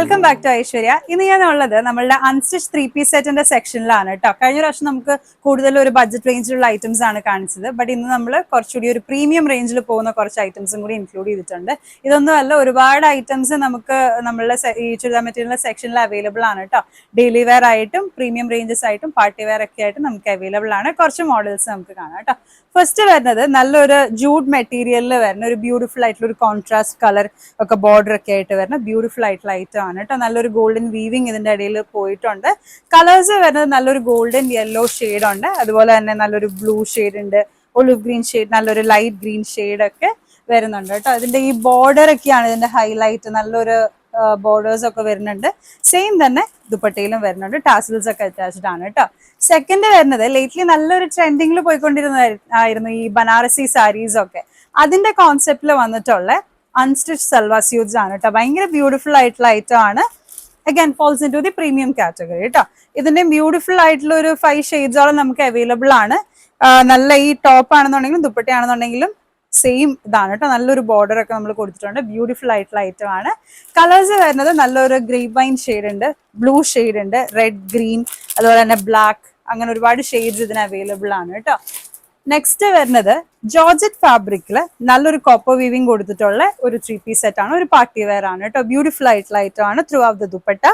Welcome back to Aishwarya. ഇന്ന് ഞാനുള്ളത് നമ്മളുടെ അൺസ്റ്റിച്ച് 3-piece സെറ്റിന്റെ സെക്ഷനിലാണ് കേട്ടോ. കഴിഞ്ഞ പ്രാവശ്യം നമുക്ക് കൂടുതൽ ഒരു ബഡ്ജറ്റ് റേഞ്ചിലുള്ള ഐറ്റംസ് ആണ് കാണിച്ചത്. ബട്ട് ഇന്ന് നമ്മൾ കുറച്ചുകൂടി ഒരു പ്രീമിയം റേഞ്ചിൽ പോകുന്ന കുറച്ച് ഐറ്റംസും കൂടി ഇൻക്ലൂഡ് ചെയ്തിട്ടുണ്ട്. ഇതൊന്നും അല്ല, ഒരുപാട് ഐറ്റംസ് നമുക്ക് നമ്മളുടെ ഈ ചുരിദാർ മെറ്റീരിയൽ സെക്ഷനിൽ അവൈലബിൾ ആണ് കേട്ടോ. ഡെയിലി വെയർ ആയിട്ടും പ്രീമിയം റേഞ്ചസ് ആയിട്ടും പാർട്ടി വെയർ ഒക്കെ ആയിട്ട് നമുക്ക് അവൈലബിൾ ആണ്. കുറച്ച് മോഡൽസ് നമുക്ക് കാണാം കേട്ടോ. ഫസ്റ്റ് വരുന്നത് നല്ലൊരു ജൂഡ് മെറ്റീരിയലിൽ വരുന്ന ഒരു ബ്യൂട്ടിഫുൾ ആയിട്ടുള്ള ഒരു കോൺട്രാസ്റ്റ് കളർ ഒക്കെ ബോർഡർ ഒക്കെ ആയിട്ട് വരുന്ന ബ്യൂട്ടിഫുൾ ആയിട്ടുള്ള ഐറ്റം ആണ് കേട്ടോ. നല്ലൊരു ഗോൾഡൻ വീവിങ് ഇതിന്റെ ഇടയിൽ പോയിട്ടുണ്ട്. കളേഴ്സ് വരുന്നത് നല്ലൊരു ഗോൾഡൻ യെല്ലോ ഷെയ്ഡ് ഉണ്ട്, അതുപോലെ തന്നെ നല്ലൊരു ബ്ലൂ ഷെയ്ഡ് ഉണ്ട്, ഒലിവ് ഗ്രീൻ ഷെയ്ഡ്, നല്ലൊരു ലൈറ്റ് ഗ്രീൻ ഷെയ്ഡ് ഒക്കെ വരുന്നുണ്ട് കേട്ടോ. ഇതിന്റെ ഈ ബോർഡർ ഒക്കെയാണ് ഇതിന്റെ ഹൈലൈറ്റ്. നല്ലൊരു ബോർഡേഴ്സ് ഒക്കെ വരുന്നുണ്ട്. സെയിം തന്നെ ദുപ്പട്ടയിലും വരുന്നുണ്ട്. ടാസിൽസ് ഒക്കെ അറ്റാച്ച്ഡ് ആണ് കേട്ടോ. സെക്കൻഡ് വരുന്നത് ലേറ്റ്ലി നല്ലൊരു ട്രെൻഡിങ്ങിൽ പോയിക്കൊണ്ടിരുന്നതായിരുന്നു ഈ ബനാറസി സാരീസ് ഒക്കെ. അതിന്റെ കോൺസെപ്റ്റിൽ വന്നിട്ടുള്ള അൺസ്റ്റിച്ച് സൽവാർ സ്യൂട്ട്സ് ആണ് കേട്ടോ. ഭയങ്കര ബ്യൂട്ടിഫുൾ ആയിട്ടുള്ള ഐറ്റം ആണ്. Again falls into the premium category കേട്ടോ. ഇതിന്റെ ബ്യൂട്ടിഫുൾ ആയിട്ടുള്ള ഒരു 5 ഷെയ്ഡ്സോളം നമുക്ക് അവൈലബിൾ ആണ്. നല്ല ഈ ടോപ്പ് ആണെന്നുണ്ടെങ്കിലും ദുപ്പട്ടയാണെന്നുണ്ടെങ്കിലും സെയിം ഇതാണ് കേട്ടോ. നല്ലൊരു ബോർഡർ ഒക്കെ നമ്മൾ കൊടുത്തിട്ടുണ്ട്. ബ്യൂട്ടിഫുൾ ആയിട്ടുള്ള ഐറ്റം ആണ്. കളേഴ്സ് വരുന്നത് നല്ലൊരു ഗ്രേപ്പ് വൈൻ ഷെയ്ഡ് ഉണ്ട്, ബ്ലൂ ഷെയ്ഡ് ഉണ്ട്, റെഡ്, ഗ്രീൻ, അതുപോലെ തന്നെ ബ്ലാക്ക്, അങ്ങനെ ഒരുപാട് ഷെയ്ഡ്സ് ഇതിന് അവൈലബിൾ ആണ് കേട്ടോ. നെക്സ്റ്റ് വരുന്നത് ജോർജറ്റ് ഫാബ്രിക്കില് നല്ലൊരു കോപ്പർ വീവിങ് കൊടുത്തിട്ടുള്ള ഒരു 3-piece സെറ്റ് ആണ്. ഒരു പാർട്ടി വെയർ ആണ് കേട്ടോ. ബ്യൂട്ടിഫുൾ ആയിട്ടുള്ള ഐറ്റം ആണ്. ത്രൂ ഔട്ട് ദ ദുപ്പട്ട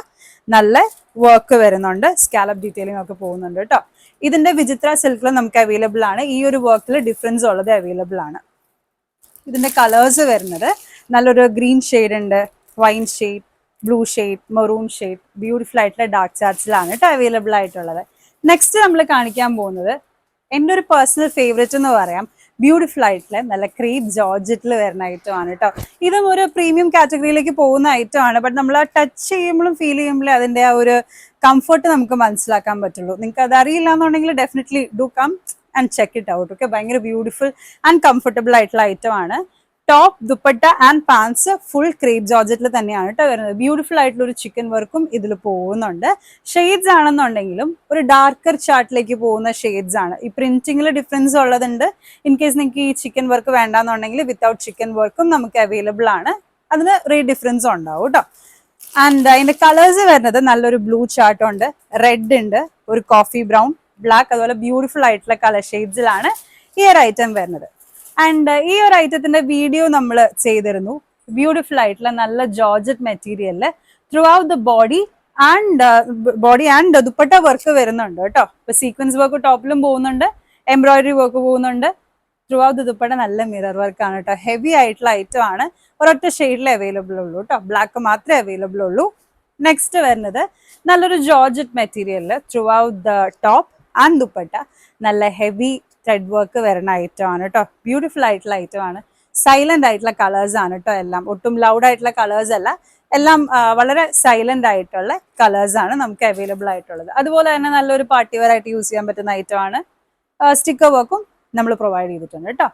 നല്ല വർക്ക് വരുന്നുണ്ട്, സ്കാലപ്പ് ഡീറ്റെയിലിംഗ് ഒക്കെ പോകുന്നുണ്ട് കേട്ടോ. ഇതിന്റെ വിചിത്ര സിൽക്കിൽ നമുക്ക് അവൈലബിൾ ആണ്. ഈ ഒരു വർക്കിൽ ഡിഫറൻസ് ഉള്ളത് അവൈലബിൾ ആണ്. ഇതിന്റെ കളേഴ്സ് വരുന്നത് നല്ലൊരു ഗ്രീൻ ഷെയ്ഡ് ഉണ്ട്, wine shade, blue shade, maroon shade, beautiful ആയിട്ടുള്ള ഡാർക്ക് ചാർട്ട്സിലാണ് കേട്ടോ അവൈലബിൾ ആയിട്ടുള്ളത്. നെക്സ്റ്റ് നമ്മൾ കാണിക്കാൻ പോകുന്നത് എൻ്റെ ഒരു പേഴ്സണൽ ഫേവറേറ്റ് എന്ന് പറയാം. ബ്യൂട്ടിഫുൾ ആയിട്ടുള്ള നല്ല ക്രീപ്പ് ജോർജറ്റിൽ വരുന്ന ഐറ്റം ആണ് കേട്ടോ. ഇതും ഒരു പ്രീമിയം കാറ്റഗറിയിലേക്ക് പോകുന്ന ഐറ്റം ആണ്. ബട്ട് നമ്മൾ ടച്ച് ചെയ്യുമ്പോഴും ഫീൽ ചെയ്യുമ്പോഴും അതിന്റെ ആ ഒരു കംഫർട്ട് നമുക്ക് മനസ്സിലാക്കാൻ പറ്റുള്ളൂ. നിങ്ങൾക്ക് അത് അറിയില്ല എന്നുണ്ടെങ്കിൽ definitely do come and check it out. Okay, ഭയങ്കര ബ്യൂട്ടിഫുൾ ആൻഡ് കംഫർട്ടബിൾ ആയിട്ടുള്ള ഐറ്റം ആണ്. Top, dupatta and pants full crepe ജോർജറ്റിൽ തന്നെയാണ് കേട്ടോ വരുന്നത്. ബ്യൂട്ടിഫുൾ ആയിട്ടുള്ള ഒരു ചിക്കൻ വർക്കും ഇതിൽ പോകുന്നുണ്ട്. ഷെയ്ഡ്സ് ആണെന്നുണ്ടെങ്കിലും ഒരു ഡാർക്കർ ചാർട്ടിലേക്ക് പോകുന്ന ഷെയ്ഡ്സ് ആണ്. ഈ പ്രിന്റിങ്ങിൽ ഡിഫറൻസ് ഉള്ളതുണ്ട്. ഇൻ കേസ് നിങ്ങൾക്ക് ഈ ചിക്കൻ വർക്ക് വേണ്ടാന്നുണ്ടെങ്കിൽ വിത്തൗട്ട് ചിക്കൻ വർക്കും നമുക്ക് അവൈലബിൾ ആണ്. അതിന് റേറ്റ് ഡിഫറൻസ് ഉണ്ടാവും കേട്ടോ. ആൻഡ് അതിന്റെ കളേഴ്സ് വരുന്നത് നല്ലൊരു ബ്ലൂ ചാർട്ട് ഉണ്ട്, റെഡ് ഉണ്ട്, ഒരു കോഫി ബ്രൗൺ, ബ്ലാക്ക്, അതുപോലെ ബ്യൂട്ടിഫുൾ ആയിട്ടുള്ള കളർ ഷെയ്ഡ്സിലാണ് ഈ ഒരു ഐറ്റം വരുന്നത്. ആൻഡ് ഈ ഒരു ഐറ്റത്തിന്റെ വീഡിയോ നമ്മൾ ചെയ്തിരുന്നു. ബ്യൂട്ടിഫുൾ ആയിട്ടുള്ള നല്ല ജോർജറ്റ് മെറ്റീരിയലില് throughout the body and dupatta work വരുന്നുണ്ട് കേട്ടോ. ഇപ്പൊ സീക്വൻസ് വർക്ക് ടോപ്പിലും പോകുന്നുണ്ട്, എംബ്രോയിഡറി വർക്ക് പോകുന്നുണ്ട്. ത്രൂ ഔട്ട് ദ ദുപ്പട്ട നല്ല മിറർ വർക്ക് ആണ് കേട്ടോ. ഹെവി ആയിട്ടുള്ള ഐറ്റം ആണ്. ഒരൊറ്റ ഷെയ്ഡിലേ അവൈലബിൾ ഉള്ളൂ കേട്ടോ. ബ്ലാക്ക് മാത്രമേ അവൈലബിൾ ഉള്ളൂ. നെക്സ്റ്റ് വരുന്നത് നല്ലൊരു ജോർജറ്റ് മെറ്റീരിയലില് throughout the top and dupatta നല്ല ഹെവി ത്രെഡ് വർക്ക് വരുന്ന ഐറ്റം ആണ് കേട്ടോ. ബ്യൂട്ടിഫുൾ ആയിട്ടുള്ള ഐറ്റം ആണ്. സൈലന്റ് ആയിട്ടുള്ള കളേഴ്സ് ആണ് കേട്ടോ. എല്ലാം ഒട്ടും ലൗഡ് ആയിട്ടുള്ള കളേഴ്സ് അല്ല, എല്ലാം വളരെ സൈലന്റ് ആയിട്ടുള്ള കളേഴ്സ് ആണ് നമുക്ക് അവൈലബിൾ ആയിട്ടുള്ളത്. അതുപോലെ തന്നെ നല്ലൊരു പാർട്ടി വെയർ ആയിട്ട് യൂസ് ചെയ്യാൻ പറ്റുന്ന ഐറ്റം ആണ്. സ്റ്റിക്കർ വർക്കും നമ്മൾ പ്രൊവൈഡ് ചെയ്തിട്ടുണ്ട് കേട്ടോ.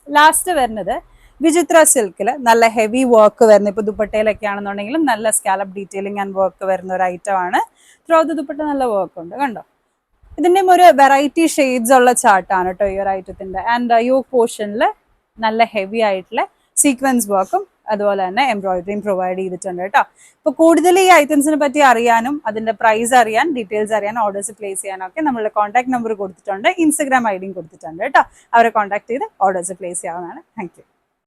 ലാസ്റ്റ് വരുന്നത് വിചിത്ര സിൽക്കിൽ നല്ല ഹെവി വർക്ക് വരുന്ന, ഇപ്പൊ ദുപ്പട്ടയിലൊക്കെ ആണെന്നുണ്ടെങ്കിലും നല്ല സ്കാലപ്പ് ഡീറ്റെയിലിംഗ് ആൻഡ് വർക്ക് വരുന്ന ഒരു ഐറ്റം ആണ്. ത്രൂ ഔട്ട് ദുപ്പട്ട നല്ല വർക്ക് ഉണ്ട് കണ്ടോ. ഇതിന്റെ ഒരു വെറൈറ്റി ഷെയ്ഡ്സ് ഉള്ള ചാർട്ടാണ് കേട്ടോ ഈ ഒരു ഐറ്റത്തിന്റെ. ആൻഡ് യോക്ക് പോർഷനിൽ നല്ല ഹെവി ആയിട്ടുള്ള സീക്വൻസ് വർക്കും അതുപോലെ തന്നെ എംബ്രോയിഡറിയും പ്രൊവൈഡ് ചെയ്തിട്ടുണ്ട് കേട്ടോ. ഇപ്പൊ കൂടുതൽ ഈ ഐറ്റംസിനെ പറ്റി അറിയാനും അതിന്റെ പ്രൈസ് അറിയാൻ, ഡീറ്റെയിൽസ് അറിയാൻ, ഓർഡേഴ്സ് പ്ലേസ് ചെയ്യാനൊക്കെ നമ്മളുടെ കോൺടാക്ട് നമ്പർ കൊടുത്തിട്ടുണ്ട്, ഇൻസ്റ്റഗ്രാം ഐഡിയും കൊടുത്തിട്ടുണ്ട് കേട്ടോ. അവരെ കോൺടാക്ട് ചെയ്ത് ഓർഡേഴ്സ് പ്ലേസ് ചെയ്യാവുന്നതാണ്. Thank you.